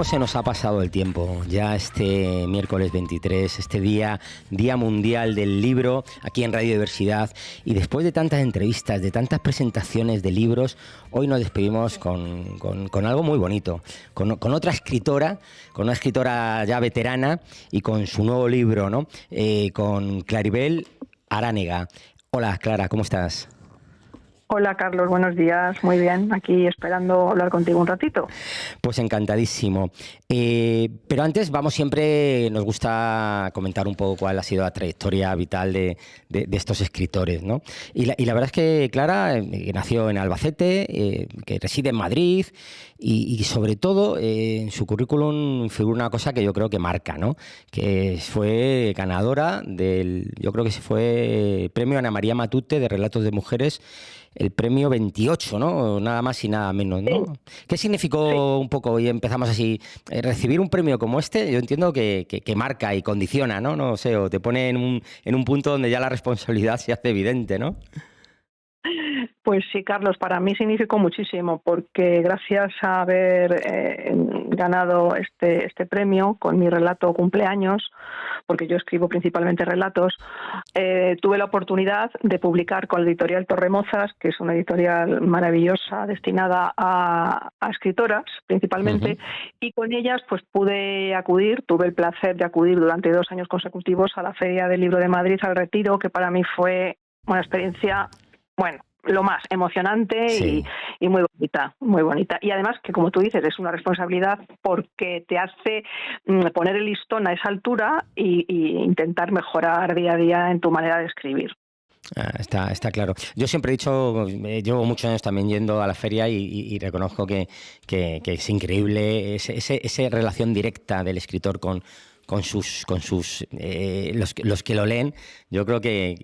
¿Cómo se nos ha pasado el tiempo? Ya este miércoles 23, este día mundial del libro, aquí en Radio Diversidad, y después de tantas entrevistas, de tantas presentaciones de libros, hoy nos despedimos con algo muy bonito, con otra escritora, con una escritora ya veterana y con su nuevo libro, ¿no? Con Claribel Aránega. Hola, Clara, ¿cómo estás? Hola Carlos, buenos días. Muy bien, aquí esperando hablar contigo un ratito. Pues encantadísimo. Pero antes nos gusta comentar un poco cuál ha sido la trayectoria vital de estos escritores, ¿no? Y la verdad es que Clara nació en Albacete, que reside en Madrid y sobre todo en su currículum figura una cosa que yo creo que marca, ¿no? Que fue ganadora yo creo que fue premio Ana María Matute de Relatos de Mujeres, el premio 28, ¿no? Nada más y nada menos, ¿no? Sí, ¿Qué sí. significó un poco, y empezamos así, recibir un premio como este? Yo entiendo que marca y condiciona, ¿no? No sé, o te pone en un punto donde ya la responsabilidad se hace evidente, ¿no? Pues sí, Carlos, para mí significó muchísimo porque gracias a haber ganado este premio con mi relato Cumpleaños, porque yo escribo principalmente relatos, tuve la oportunidad de publicar con la editorial Torremozas, que es una editorial maravillosa destinada a escritoras principalmente, y con ellas pues tuve el placer de acudir durante 2 años consecutivos a la Feria del Libro de Madrid, al Retiro, que para mí fue una experiencia, bueno, lo más emocionante Sí. y muy bonita, muy bonita. Y además que, como tú dices, es una responsabilidad porque te hace poner el listón a esa altura y intentar mejorar día a día en tu manera de escribir. Está claro. Yo siempre he dicho, llevo muchos años también yendo a la feria y reconozco que es increíble esa relación directa del escritor con sus los que lo leen. Yo creo que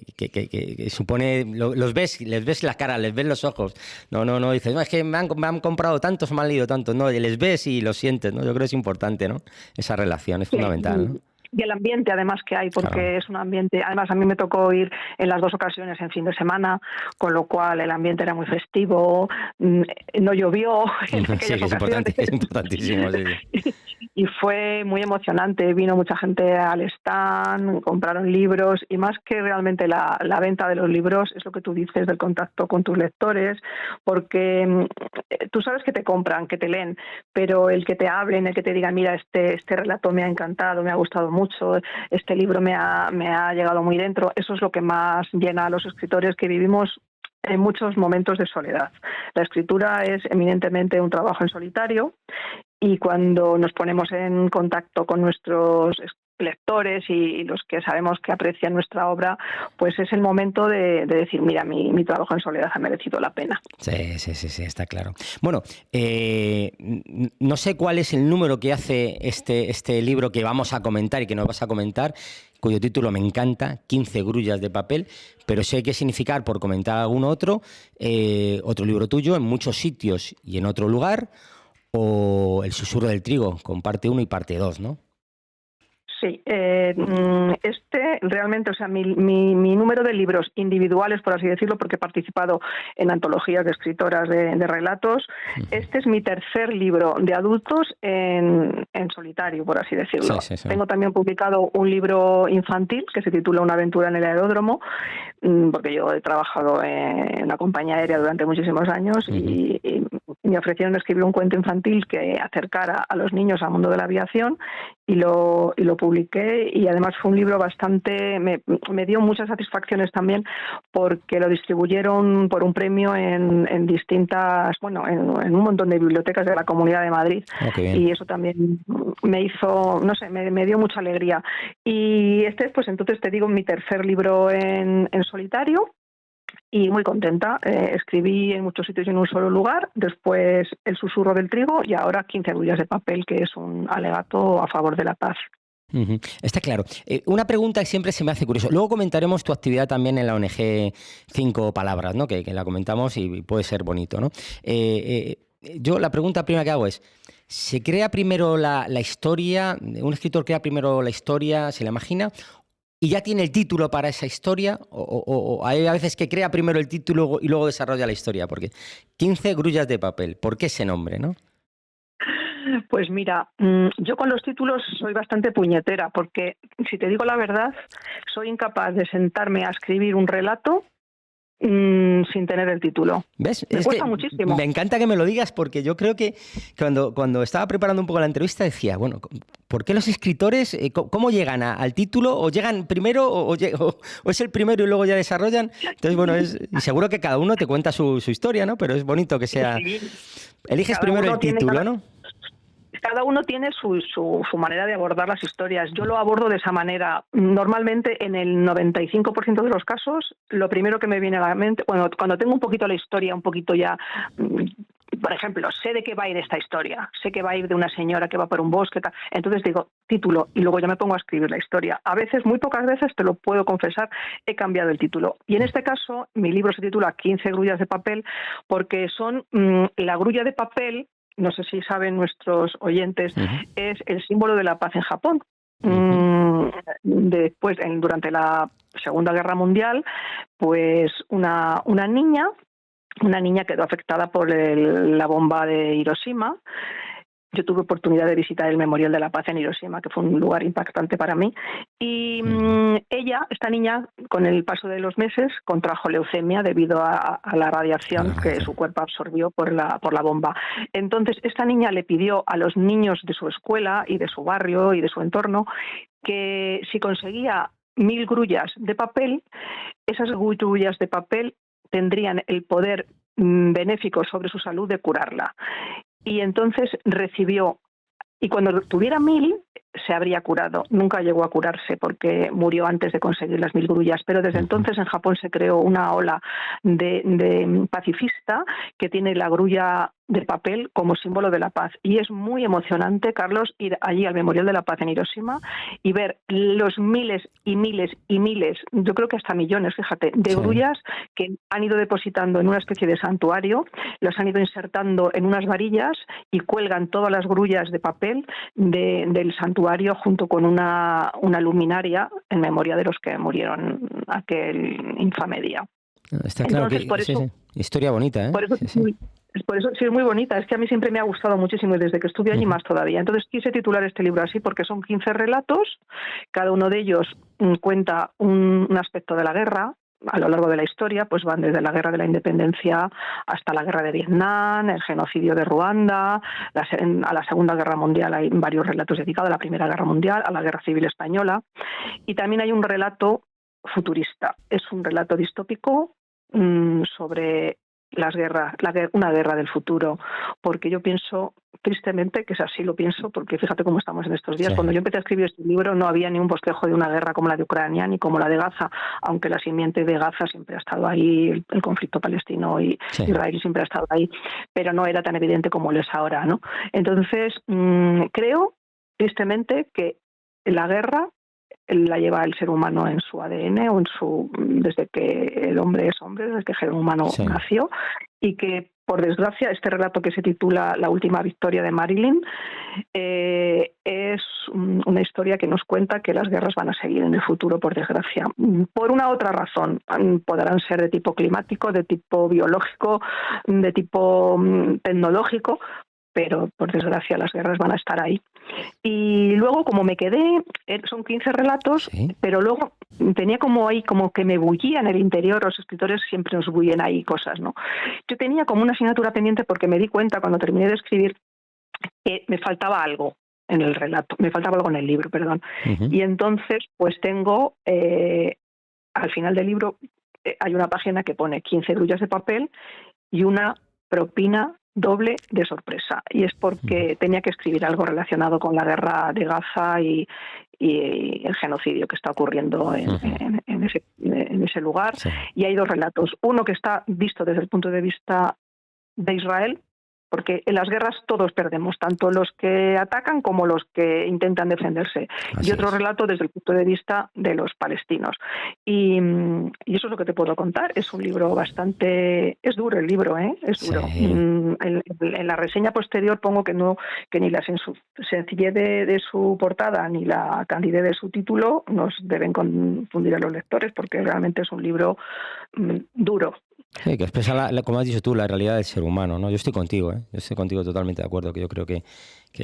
supone, les ves la cara, les ves los ojos. No dices, no, es que me han comprado tantos, me han leído tantos. No, les ves y lo sientes, ¿no? Yo creo que es importante, ¿no? Esa relación es fundamental, ¿no? Y el ambiente además que hay, Claro. porque es un ambiente, además a mí me tocó ir en las 2 ocasiones en fin de semana, con lo cual el ambiente era muy festivo, no llovió en Sí, aquellas que es ocasiones importante, es importantísimo, sí, sí. y fue muy emocionante. Vino mucha gente al stand, compraron libros y más que realmente la venta de los libros es lo que tú dices del contacto con tus lectores, porque tú sabes que te compran, que te leen, pero el que te hablen, el que te digan, mira, este relato me ha encantado, me ha gustado mucho, este libro me ha llegado muy dentro, eso es lo que más llena a los escritores que vivimos en muchos momentos de soledad. La escritura es eminentemente un trabajo en solitario y cuando nos ponemos en contacto con nuestros lectores y los que sabemos que aprecian nuestra obra, pues es el momento de decir, mira, mi trabajo en soledad ha merecido la pena. Sí, está claro. Bueno, no sé cuál es el número que hace este libro que vamos a comentar y que nos vas a comentar, cuyo título me encanta, 15 grullas de papel, pero sé qué significar, por comentar algún otro libro tuyo, En muchos sitios y en otro lugar, o El susurro del trigo, con parte uno y parte 2, ¿no? Sí, realmente, o sea, mi número de libros individuales, por así decirlo, porque he participado en antologías de escritoras de relatos, este es mi tercer libro de adultos en solitario, por así decirlo. Sí. Tengo también publicado un libro infantil que se titula Una aventura en el aeródromo, porque yo he trabajado en la compañía aérea durante muchísimos años y me ofrecieron escribir un cuento infantil que acercara a los niños al mundo de la aviación y lo publiqué, y además fue un libro me dio muchas satisfacciones también porque lo distribuyeron por un premio en distintas, en un montón de bibliotecas de la Comunidad de Madrid. Oh, qué bien. Y eso también me hizo, no sé, me dio mucha alegría. Y pues entonces te digo, mi tercer libro en solitario. Y muy contenta. Escribí en muchos sitios y en un solo lugar, después El susurro del trigo y ahora 15 grullas de papel, que es un alegato a favor de la paz. Está claro. Una pregunta que siempre se me hace curioso. Luego comentaremos tu actividad también en la ONG Cinco Palabras, ¿no? Que la comentamos y puede ser bonito, ¿no? Yo la pregunta primera que hago es, ¿se crea primero la historia? ¿Un escritor crea primero la historia, se la imagina, y ya tiene el título para esa historia? ¿O hay a veces que crea primero el título y luego desarrolla la historia? Porque 15 grullas de papel, ¿por qué ese nombre, no? Pues mira, yo con los títulos soy bastante puñetera, porque si te digo la verdad, soy incapaz de sentarme a escribir un relato sin tener el título. ¿Ves? Me Es que cuesta muchísimo. me encanta que me lo digas porque yo creo que cuando estaba preparando un poco la entrevista decía, bueno, ¿por qué los escritores, cómo llegan al título? ¿O llegan primero o es el primero y luego ya desarrollan? Entonces, bueno, y seguro que cada uno te cuenta su historia, ¿no? Pero es bonito que sea... Sí, Eliges cada primero uno el tiene título, ¿no? cada uno tiene su manera de abordar las historias. Yo lo abordo de esa manera. Normalmente, en el 95% de los casos, lo primero que me viene a la mente, cuando tengo un poquito la historia, un poquito ya, por ejemplo, sé de qué va a ir esta historia, sé que va a ir de una señora que va por un bosque, tal. Entonces digo, título, y luego ya me pongo a escribir la historia. A veces, muy pocas veces, te lo puedo confesar, he cambiado el título. Y en este caso, mi libro se titula 15 grullas de papel, porque son la grulla de papel, no sé si saben nuestros oyentes, Uh-huh. es el símbolo de la paz en Japón. Uh-huh. Después, durante la Segunda Guerra Mundial, pues una niña quedó afectada por la bomba de Hiroshima. Yo tuve oportunidad de visitar el Memorial de la Paz en Hiroshima, que fue un lugar impactante para mí. Y esta niña, con el paso de los meses, contrajo leucemia debido a la radiación que su cuerpo absorbió por la bomba. Entonces, esta niña le pidió a los niños de su escuela y de su barrio y de su entorno que si conseguía 1000 grullas de papel, esas grullas de papel tendrían el poder benéfico sobre su salud de curarla. Y entonces recibió, y cuando tuviera 1000 se habría curado. Nunca llegó a curarse porque murió antes de conseguir las 1000 grullas, pero desde entonces en Japón se creó una ola de pacifista que tiene la grulla de papel como símbolo de la paz. Y es muy emocionante, Carlos, ir allí al Memorial de la Paz en Hiroshima y ver los miles y miles y miles, yo creo que hasta millones, fíjate, de grullas que han ido depositando en una especie de santuario, los han ido insertando en unas varillas y cuelgan todas las grullas de papel del santuario junto con una luminaria en memoria de los que murieron aquel infame día. Está claro Entonces, que sí. Historia bonita, ¿eh? por eso sí es muy bonita, es que a mí siempre me ha gustado muchísimo y desde que estuve allí más todavía. Entonces quise titular este libro así porque son 15 relatos, cada uno de ellos cuenta un aspecto de la guerra. A lo largo de la historia, pues van desde la guerra de la independencia hasta la guerra de Vietnam, el genocidio de Ruanda, a la Segunda Guerra Mundial hay varios relatos dedicados, a la Primera Guerra Mundial, a la Guerra Civil Española, y también hay un relato futurista. Es un relato distópico sobre las guerras, una guerra del futuro, porque yo pienso, tristemente, que es así, lo pienso, porque fíjate cómo estamos en estos días. Cuando yo empecé a escribir este libro no había ni un bosquejo de una guerra como la de Ucrania ni como la de Gaza, aunque la simiente de Gaza siempre ha estado ahí, el conflicto palestino y Israel siempre ha estado ahí, pero no era tan evidente como lo es ahora, ¿no? Entonces, creo, tristemente, que la guerra la lleva el ser humano en su ADN o desde que el hombre es hombre, desde que el ser humano nació, y que por desgracia este relato que se titula La última victoria de Marilyn es una historia que nos cuenta que las guerras van a seguir en el futuro, por desgracia, por una otra razón. Podrán ser de tipo climático, de tipo biológico, de tipo tecnológico, pero por desgracia las guerras van a estar ahí. Y luego, como me quedé, son 15 relatos, pero luego tenía como ahí, como que me bullía en el interior, los escritores siempre nos bullen ahí cosas, ¿no? Yo tenía como una asignatura pendiente porque me di cuenta cuando terminé de escribir que me faltaba algo en el relato, me faltaba algo en el libro, perdón. Y entonces, pues tengo, al final del libro, hay una página que pone 15 grullas de papel y una propina doble de sorpresa, y es porque tenía que escribir algo relacionado con la guerra de Gaza y el genocidio que está ocurriendo en ese lugar. Y hay dos relatos, uno que está visto desde el punto de vista de Israel, porque en las guerras todos perdemos, tanto los que atacan como los que intentan defenderse. Y otro relato desde el punto de vista de los palestinos. Y eso es lo que te puedo contar. Es un libro bastante... Es duro el libro, ¿eh? Es duro. En la reseña posterior pongo que ni la sencillez de su portada ni la candidez de su título nos deben confundir a los lectores, porque realmente es un libro duro. Sí, que expresa, como has dicho tú, la realidad del ser humano, ¿no? Yo estoy contigo, ¿eh? Yo estoy contigo totalmente de acuerdo, que yo creo que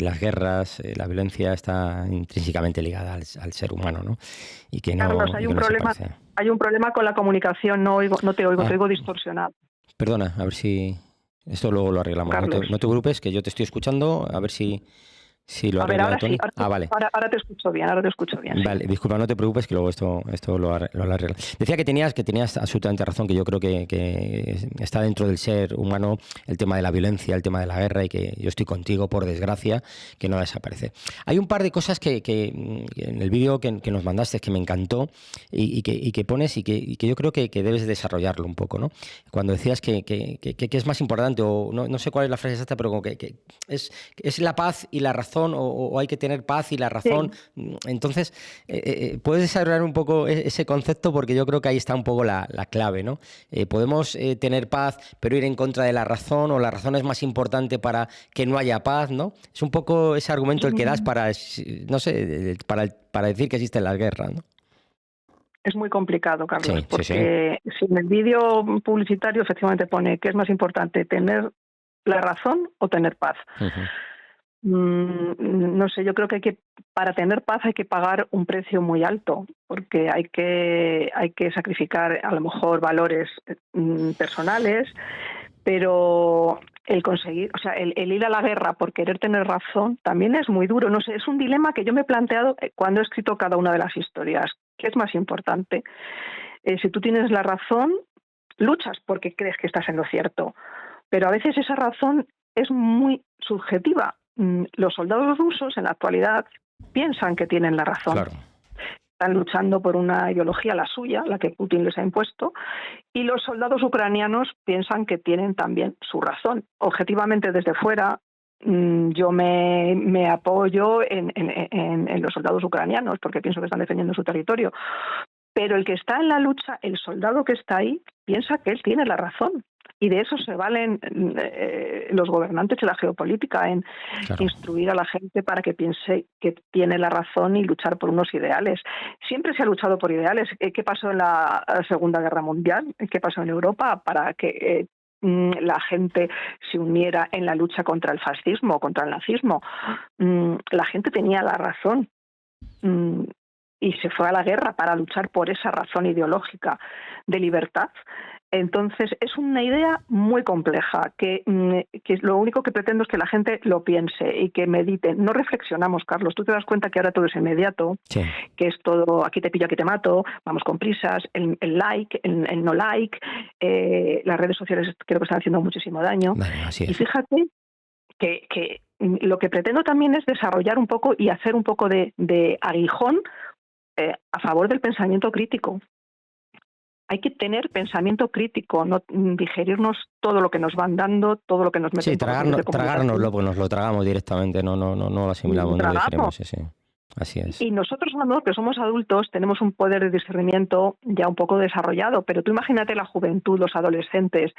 las guerras, la violencia está intrínsecamente ligada al ser humano, ¿no? Carlos, Y que no se parece. hay un problema con la comunicación, no te oigo, te Ah, oigo distorsionado, perdona, a ver si esto luego lo arreglamos. Carlos. No te preocupes, que yo te estoy escuchando, a ver si lo A ver, arregla ahora sí, Tony. Ah, vale. ahora te escucho bien, ahora te escucho bien, sí. Vale, disculpa, no te preocupes que luego esto lo arreglo. Decía que tenías absolutamente razón, que yo creo que está dentro del ser humano el tema de la violencia, el tema de la guerra, y que yo estoy contigo, por desgracia, que no desaparece. Hay un par de cosas que en el vídeo que nos mandaste que me encantó y que pones y que yo creo que debes desarrollarlo un poco, ¿no? Cuando decías que es más importante, o no sé cuál es la frase exacta, pero como que es la paz y la razón, o hay que tener paz y la razón. Sí. Entonces, ¿puedes desarrollar un poco ese concepto? Porque yo creo que ahí está un poco la clave, ¿no? Podemos tener paz, pero ir en contra de la razón, o la razón es más importante para que no haya paz, ¿no? Es un poco ese argumento el que das para, no sé, para decir que existen las guerras, ¿no? Es muy complicado, Carlos, Sí, sí, sí. porque si en el vídeo publicitario efectivamente pone que es más importante tener la razón o tener paz. Uh-huh. No sé, yo creo que para tener paz hay que pagar un precio muy alto, porque hay que sacrificar a lo mejor valores personales, pero el conseguir, o sea, el ir a la guerra por querer tener razón también es muy duro. No sé, es un dilema que yo me he planteado cuando he escrito cada una de las historias. ¿Qué es más importante? Si tú tienes la razón, luchas porque crees que estás en lo cierto, pero a veces esa razón es muy subjetiva. Los soldados rusos en la actualidad piensan que tienen la razón. Claro. Están luchando por una ideología, la suya, la que Putin les ha impuesto, y los soldados ucranianos piensan que tienen también su razón. Objetivamente, desde fuera, yo me apoyo en los soldados ucranianos porque pienso que están defendiendo su territorio. Pero el que está en la lucha, el soldado que está ahí, piensa que él tiene la razón. Y de eso se valen los gobernantes de la geopolítica, en Claro. instruir a la gente para que piense que tiene la razón y luchar por unos ideales. Siempre se ha luchado por ideales. ¿Qué pasó en la Segunda Guerra Mundial? ¿Qué pasó en Europa para que la gente se uniera en la lucha contra el fascismo, contra el nazismo? La gente tenía la razón. Y se fue a la guerra para luchar por esa razón ideológica de libertad. Entonces, es una idea muy compleja, que lo único que pretendo es que la gente lo piense y que medite. No reflexionamos, Carlos. Tú te das cuenta que ahora todo es inmediato, Sí. que es todo, aquí te pillo, aquí te mato, vamos con prisas, el like, el no like, las redes sociales creo que están haciendo muchísimo daño. Bueno, así Y es. fíjate que lo que pretendo también es desarrollar un poco y hacer un poco de aguijón a favor del pensamiento crítico. Hay que tener pensamiento crítico, no digerirnos todo lo que nos van dando, todo lo que nos Sí, meten por los medios de comunicación. tragárnoslo, pues nos lo tragamos directamente, no lo Lo asimilamos, no lo tragamos. digerimos, sí, sí. Así es. Y nosotros, que somos adultos, tenemos un poder de discernimiento ya un poco desarrollado, pero tú imagínate la juventud, los adolescentes,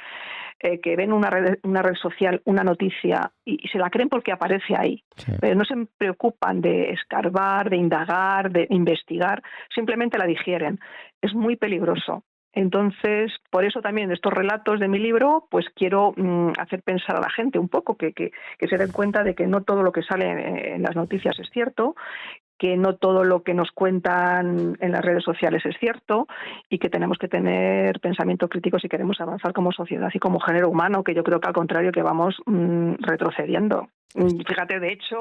que ven una red social, una noticia, y se la creen porque aparece ahí. Sí. Pero no se preocupan de escarbar, de indagar, de investigar, simplemente la digieren. Es muy peligroso. Entonces, por eso también estos relatos de mi libro, pues quiero hacer pensar a la gente un poco, que se den cuenta de que no todo lo que sale en las noticias es cierto, que no todo lo que nos cuentan en las redes sociales es cierto y que tenemos que tener pensamiento crítico si queremos avanzar como sociedad y como género humano, que yo creo que al contrario que vamos retrocediendo. Fíjate, de hecho,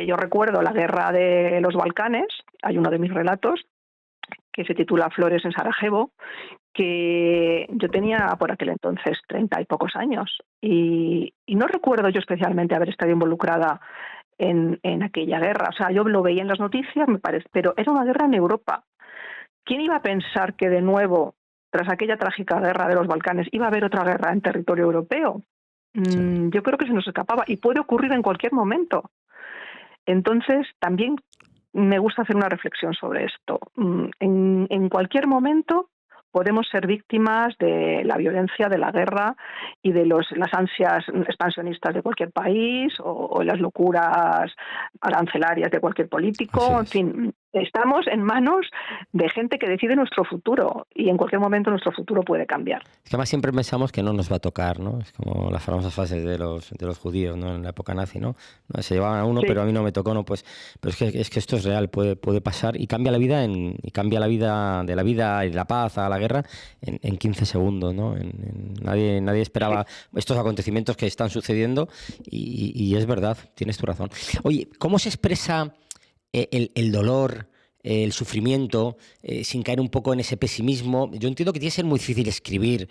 yo recuerdo la guerra de los Balcanes, hay uno de mis relatos que se titula Flores en Sarajevo, que yo tenía por aquel entonces 30 y pocos años y no recuerdo yo especialmente haber estado involucrada en aquella guerra. O sea, yo lo veía en las noticias, me parece, pero era una guerra en Europa. ¿Quién iba a pensar que de nuevo, tras aquella trágica guerra de los Balcanes, iba a haber otra guerra en territorio europeo? Sí. Yo creo que se nos escapaba y puede ocurrir en cualquier momento. Entonces, también me gusta hacer una reflexión sobre esto. En cualquier momento podemos ser víctimas de la violencia, de la guerra y de las ansias expansionistas de cualquier país o las locuras arancelarias de cualquier político. En fin, Estamos en manos de gente que decide nuestro futuro y en cualquier momento nuestro futuro puede cambiar. Es que además siempre pensamos que no nos va a tocar, ¿no? Es como las famosas frases de los judíos, ¿no? En la época nazi, ¿no? No, se llevaban a uno, Sí, pero a mí no me tocó, ¿no? Pues, pero es que esto es real, puede pasar y cambia la vida y cambia la vida de la vida y la paz a la guerra en 15 segundos, ¿no? Nadie sí. esperaba estos acontecimientos que están sucediendo y es verdad, tienes tu razón. Oye, ¿cómo se expresa el dolor, el sufrimiento, sin caer un poco en ese pesimismo? Yo entiendo que tiene que ser muy difícil escribir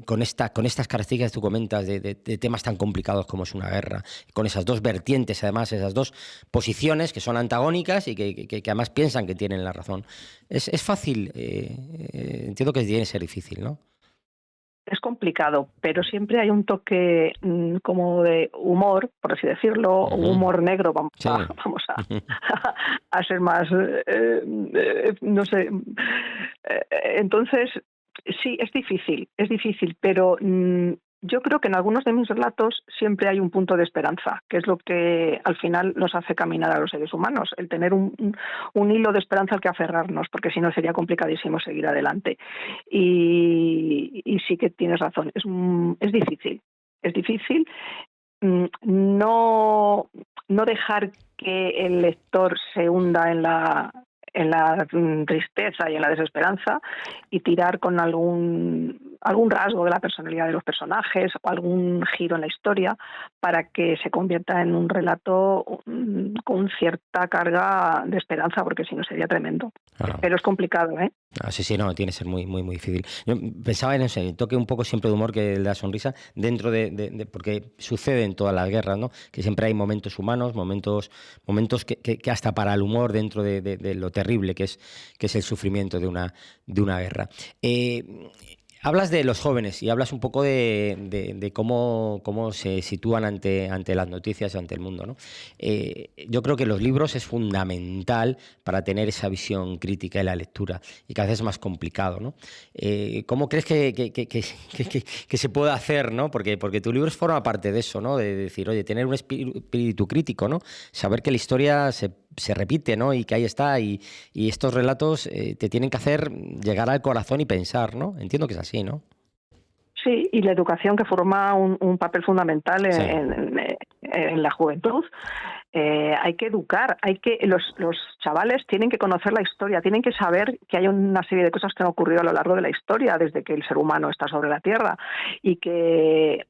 con estas características que tú comentas de temas tan complicados como es una guerra, con esas dos vertientes, además, esas dos posiciones que son antagónicas y que además piensan que tienen la razón. Es fácil, entiendo que tiene que ser difícil, ¿no? Es complicado, pero siempre hay un toque como de humor, por así decirlo, o Ujú. humor negro, vamos Sí. a, vamos a, a ser más, no sé. Entonces, sí, es difícil, pero yo creo que en algunos de mis relatos siempre hay un punto de esperanza, que es lo que al final nos hace caminar a los seres humanos, el tener un hilo de esperanza al que aferrarnos, porque si no sería complicadísimo seguir adelante. Y sí que tienes razón, es difícil no, no dejar que el lector se hunda en la tristeza y en la desesperanza y tirar con algún rasgo de la personalidad de los personajes o algún giro en la historia para que se convierta en un relato con cierta carga de esperanza, porque si no sería tremendo. Ah. Pero es complicado, ¿eh? Sí, sí, no, tiene que ser muy, muy, muy difícil. Yo pensaba en ese toque un poco siempre de humor que le da sonrisa dentro porque sucede en todas las guerras, ¿no? Que siempre hay momentos humanos, momentos que hasta para el humor dentro de lo terrible que es el sufrimiento de una guerra. Hablas de los jóvenes y hablas un poco de cómo se sitúan ante las noticias y ante el mundo, ¿no? Yo creo que los libros es fundamental para tener esa visión crítica y la lectura, y cada vez es más complicado, ¿no? ¿Cómo crees que se puede hacer, ¿no? Porque tu libro forma parte de eso, ¿no? De decir, oye, tener un espíritu crítico, ¿no? Saber que la historia se repite, ¿no? Y que ahí está, y estos relatos te tienen que hacer llegar al corazón y pensar, ¿no? Entiendo que es así, ¿no? Sí, y la educación que forma un papel fundamental Sí, en la juventud. Hay que educar, los chavales tienen que conocer la historia, tienen que saber que hay una serie de cosas que han ocurrido a lo largo de la historia desde que el ser humano está sobre la Tierra y que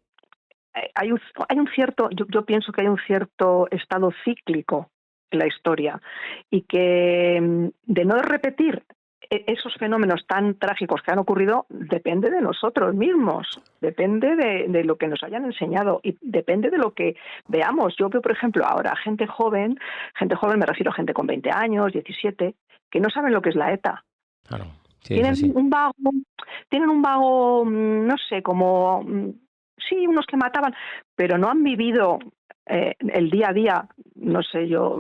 hay un cierto, yo pienso que hay un cierto estado cíclico en la historia y que de no repetir esos fenómenos tan trágicos que han ocurrido depende de nosotros mismos, depende de lo que nos hayan enseñado y depende de lo que veamos. Yo veo, por ejemplo, ahora gente joven me refiero a gente con 20 años, 17, que no saben lo que es la ETA. claro, sí, es Tienen así. un vago, tienen un vago, no sé, como sí, unos que mataban, pero no han vivido el día a día. No sé yo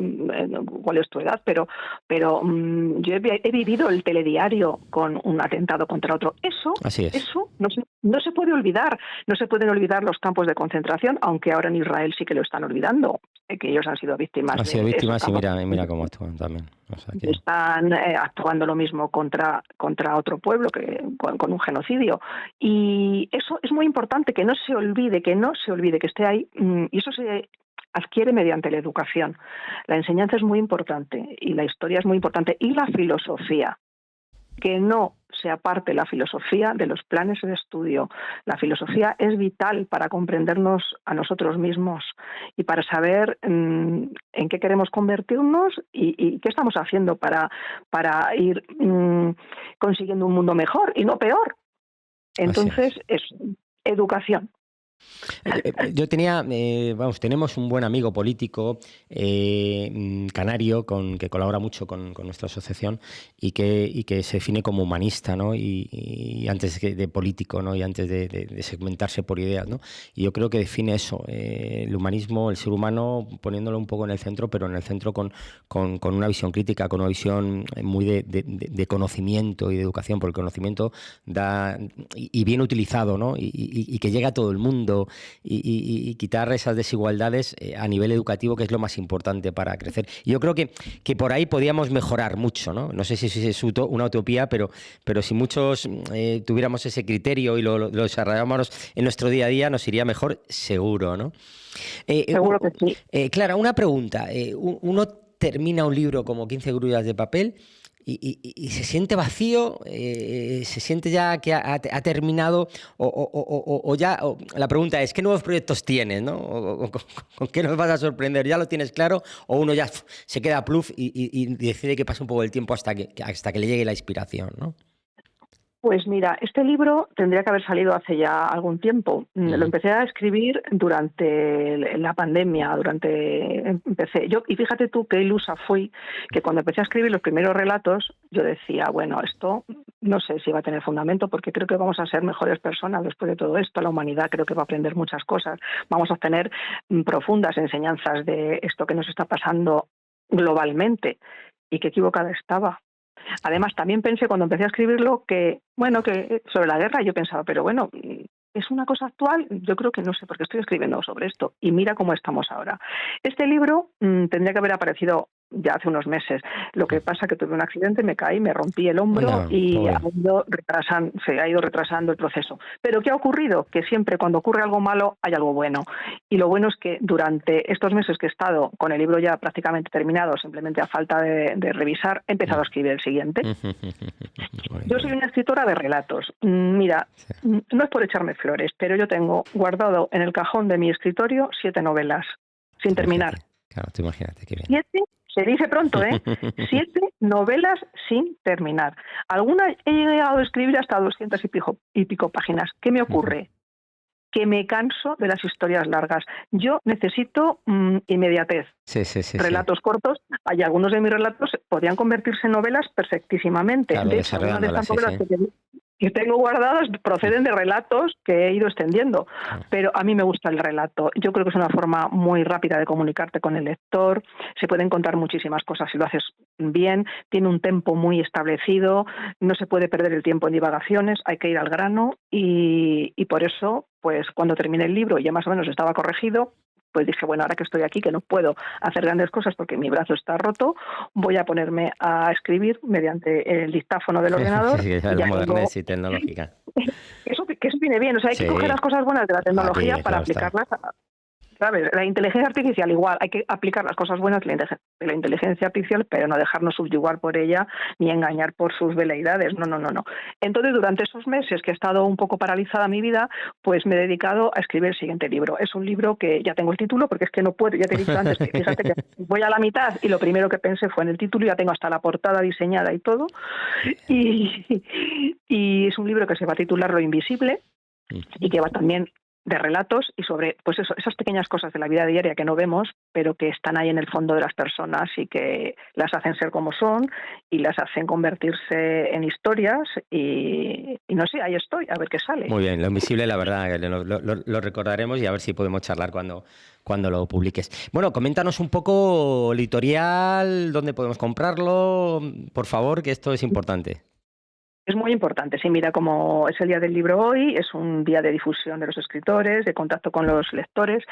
cuál es tu edad, pero yo he vivido el telediario con un atentado contra otro. Así es. Eso no se puede olvidar. No se pueden olvidar los campos de concentración, aunque ahora en Israel sí que lo están olvidando, que ellos han sido víctimas Han sido de esos víctimas y campos de mira cómo concentración. actúan también. O sea que, Están actuando lo mismo contra otro pueblo, con un genocidio. Y eso es muy importante, que no se olvide, que esté ahí. Y eso se adquiere mediante la educación. La enseñanza es muy importante y la historia es muy importante. Y la filosofía, que no se aparte la filosofía de los planes de estudio. La filosofía es vital para comprendernos a nosotros mismos y para saber en qué queremos convertirnos y qué estamos haciendo para ir consiguiendo un mundo mejor y no peor. así Entonces, es. es educación. Tenemos un buen amigo político canario que colabora mucho con nuestra asociación y que se define como humanista, ¿no? Y antes de político, ¿no? Y antes de segmentarse por ideas, ¿no? Y yo creo que define eso, el humanismo, el ser humano, poniéndolo un poco en el centro, pero en el centro con una visión crítica, con una visión muy de conocimiento y de educación, porque el conocimiento da, y bien utilizado, ¿no? Y que llega a todo el mundo mundo y quitar esas desigualdades a nivel educativo, que es lo más importante para crecer. Y yo creo que por ahí podíamos mejorar mucho, ¿no? No sé si es una utopía, pero si muchos tuviéramos ese criterio y lo desarrolláramos en nuestro día a día, nos iría mejor, seguro, ¿no? Seguro que sí. Clara, una pregunta. Uno termina un libro como 15 grullas de papel y se siente vacío, se siente ya que ha terminado, o ya, la pregunta es, ¿qué nuevos proyectos tienes, ¿no? ¿Con qué nos vas a sorprender? ¿Ya lo tienes claro? ¿O uno ya se queda pluf y decide que pase un poco el tiempo hasta que le llegue la inspiración, ¿no? Pues mira, este libro tendría que haber salido hace ya algún tiempo. Lo empecé a escribir durante la pandemia, empecé yo, y fíjate tú qué ilusa fui, que cuando empecé a escribir los primeros relatos, yo decía, bueno, esto no sé si va a tener fundamento, porque creo que vamos a ser mejores personas después de todo esto. La humanidad creo que va a aprender muchas cosas. Vamos a obtener profundas enseñanzas de esto que nos está pasando globalmente. Y qué equivocada estaba. Además, también pensé cuando empecé a escribirlo que, bueno, que sobre la guerra yo pensaba, pero bueno, ¿es una cosa actual? Yo creo que no sé, porque estoy escribiendo sobre esto y mira cómo estamos ahora. Este libro tendría que haber aparecido ya hace unos meses. Lo que pasa es que tuve un accidente, me caí, me rompí el hombro Anda, y pobre. se ha ido retrasando el proceso. ¿Pero qué ha ocurrido? Que siempre cuando ocurre algo malo hay algo bueno. Y lo bueno es que durante estos meses que he estado con el libro ya prácticamente terminado, simplemente a falta de revisar, he empezado a escribir el siguiente. Yo soy una escritora de relatos. Mira, Sí. no es por echarme flores, pero yo tengo guardado en el cajón de mi escritorio 7 novelas, sin terminar. Claro, tú imagínate, qué bien. 7, se dice pronto, 7 novelas sin terminar. Algunas he llegado a escribir hasta 200 y pico páginas. ¿Qué me ocurre? Que me canso de las historias largas. Yo necesito inmediatez. Sí. Relatos cortos. Hay algunos de mis relatos podrían convertirse en novelas perfectísimamente. Claro, De hecho, algunas de desarrollándola, estas sí. novelas que tengo guardadas proceden de relatos que he ido extendiendo. Claro. Pero a mí me gusta el relato. Yo creo que es una forma muy rápida de comunicarte con el lector. Se pueden contar muchísimas cosas si lo haces bien. Tiene un tempo muy establecido. No se puede perder el tiempo en divagaciones. Hay que ir al grano. Y por eso, pues cuando terminé el libro, ya más o menos estaba corregido, pues dije, bueno, ahora que estoy aquí, que no puedo hacer grandes cosas porque mi brazo está roto, voy a ponerme a escribir mediante el dictáfono del ordenador. Sí, Y la ya modernez y tecnológica. eso viene bien. O sea, hay que coger Sí, las cosas buenas de la tecnología aquí, para claro está. aplicarlas ¿sabes? La inteligencia artificial igual, hay que aplicar las cosas buenas de la inteligencia artificial, pero no dejarnos subyugar por ella ni engañar por sus veleidades. No. Entonces, durante esos meses que he estado un poco paralizada mi vida, pues me he dedicado a escribir el siguiente libro. Es un libro que ya tengo el título, porque es que no puedo, ya te he dicho antes, que fíjate que voy a la mitad y lo primero que pensé fue en el título, ya tengo hasta la portada diseñada y todo. Y es un libro que se va a titular Lo Invisible y que va también de relatos y sobre pues eso, esas pequeñas cosas de la vida diaria que no vemos, pero que están ahí en el fondo de las personas y que las hacen ser como son y las hacen convertirse en historias y no sé, ahí estoy, a ver qué sale. Muy bien, Lo Invisible, la verdad, que lo recordaremos y a ver si podemos charlar cuando lo publiques. Bueno, coméntanos un poco editorial, dónde podemos comprarlo, por favor, que esto es importante. Es muy importante, sí, mira, como es el Día del Libro hoy, es un día de difusión de los escritores, de contacto con los lectores.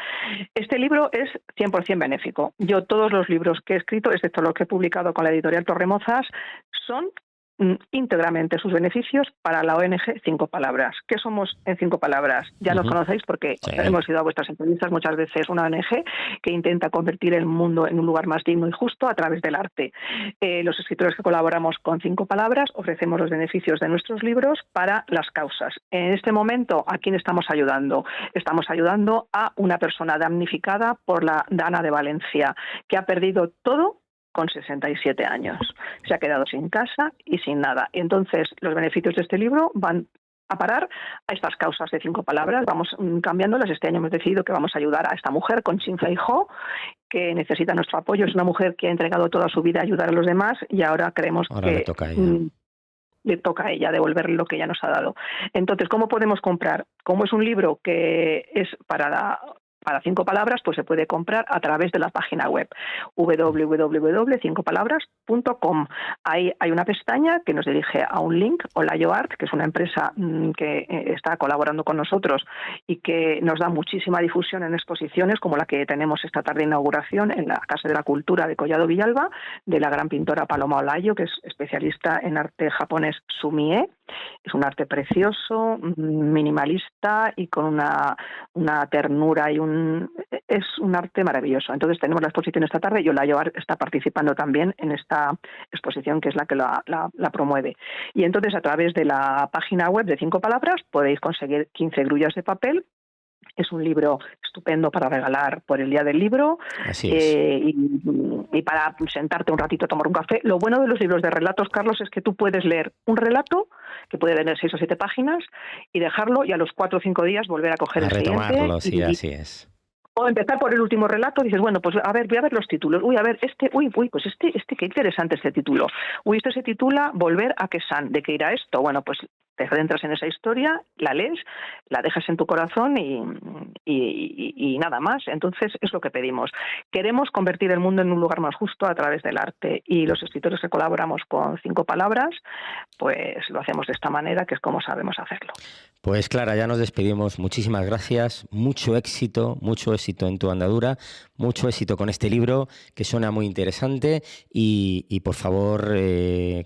Este libro es 100% benéfico. Yo todos los libros que he escrito, excepto los que he publicado con la editorial Torremozas, son íntegramente sus beneficios para la ONG 5 Palabras. ¿Qué somos en 5 Palabras? Ya nos conocéis porque Sí. hemos ido a vuestras entrevistas muchas veces, una ONG que intenta convertir el mundo en un lugar más digno y justo a través del arte. Los escritores que colaboramos con 5 Palabras ofrecemos los beneficios de nuestros libros para las causas. En este momento, ¿a quién estamos ayudando? Estamos ayudando a una persona damnificada por la Dana de Valencia, que ha perdido todo con 67 años. Se ha quedado sin casa y sin nada. Y entonces los beneficios de este libro van a parar a estas causas de 5 Palabras. Vamos cambiándolas. Este año hemos decidido que vamos a ayudar a esta mujer con Chin Feijó, que necesita nuestro apoyo. Es una mujer que ha entregado toda su vida a ayudar a los demás y ahora creemos Ahora que le toca a ella. le toca a ella devolverle lo que ella nos ha dado. Entonces, ¿cómo podemos comprar? Como es un libro que es para para 5 palabras, pues se puede comprar a través de la página web www.5palabras.com. Ahí hay una pestaña que nos dirige a un link, Olayo Art, que es una empresa que está colaborando con nosotros y que nos da muchísima difusión en exposiciones como la que tenemos esta tarde de inauguración en la Casa de la Cultura de Collado Villalba, de la gran pintora Paloma Olayo, que es especialista en arte japonés sumie. Es un arte precioso, minimalista y con una ternura y es un arte maravilloso. Entonces tenemos la exposición esta tarde y Olayo Art está participando también en esta exposición, que es la que la promueve. Y entonces a través de la página web de 5 palabras podéis conseguir 15 grullas de papel. Es un libro estupendo para regalar por el Día del Libro. Así es. Y para sentarte un ratito a tomar un café. Lo bueno de los libros de relatos, Carlos, es que tú puedes leer un relato que puede tener 6 o 7 páginas y dejarlo, y a los 4 o 5 días volver a coger el retomarlo, siguiente. Sí, así es. O empezar por el último relato, dices, bueno, pues a ver, voy a ver los títulos. Uy, a ver, pues qué interesante este título. Uy, esto se titula Volver a Kesan. ¿De qué irá esto? Bueno, pues te adentras en esa historia, la lees, la dejas en tu corazón y nada más. Entonces es lo que pedimos. Queremos convertir el mundo en un lugar más justo a través del arte, y los escritores que colaboramos con 5 palabras, pues lo hacemos de esta manera, que es como sabemos hacerlo. Pues Clara, ya nos despedimos. Muchísimas gracias, mucho éxito en tu andadura, mucho éxito con este libro que suena muy interesante y por favor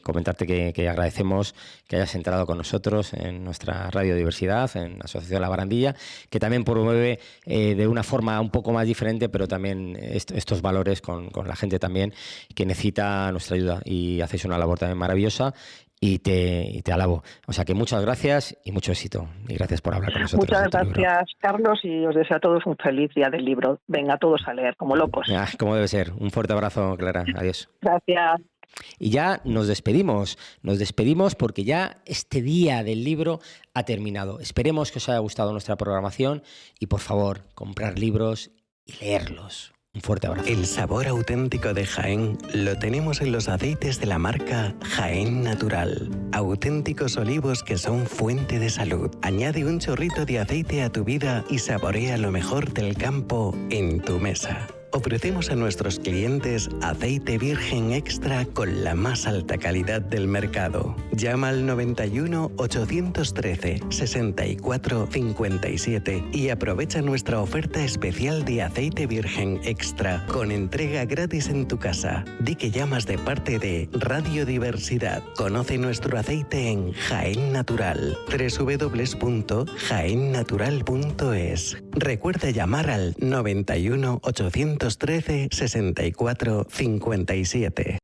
comentarte que agradecemos que hayas entrado con nosotros en nuestra Radiodiversidad, en Asociación La Barandilla, que también promueve de una forma un poco más diferente, pero también estos valores con la gente también que necesita nuestra ayuda, y hacéis una labor también maravillosa. Y te alabo. O sea que muchas gracias y mucho éxito. Y gracias por hablar con nosotros. Muchas gracias, Carlos, y os deseo a todos un feliz Día del Libro. Venga, todos a leer, como locos. Como debe ser. Un fuerte abrazo, Clara. Adiós. Gracias. Y ya nos despedimos porque ya este Día del Libro ha terminado. Esperemos que os haya gustado nuestra programación y, por favor, comprar libros y leerlos. Un fuerte abrazo. El sabor auténtico de Jaén lo tenemos en los aceites de la marca Jaén Natural. Auténticos olivos que son fuente de salud. Añade un chorrito de aceite a tu vida y saborea lo mejor del campo en tu mesa. Ofrecemos a nuestros clientes aceite virgen extra con la más alta calidad del mercado. Llama al 91 813 64 57 y aprovecha nuestra oferta especial de aceite virgen extra con entrega gratis en tu casa. Di que llamas de parte de Radiodiversidad. Conoce nuestro aceite en Jaén Natural. www.jaennatural.es. Recuerda llamar al 91 813 64 57.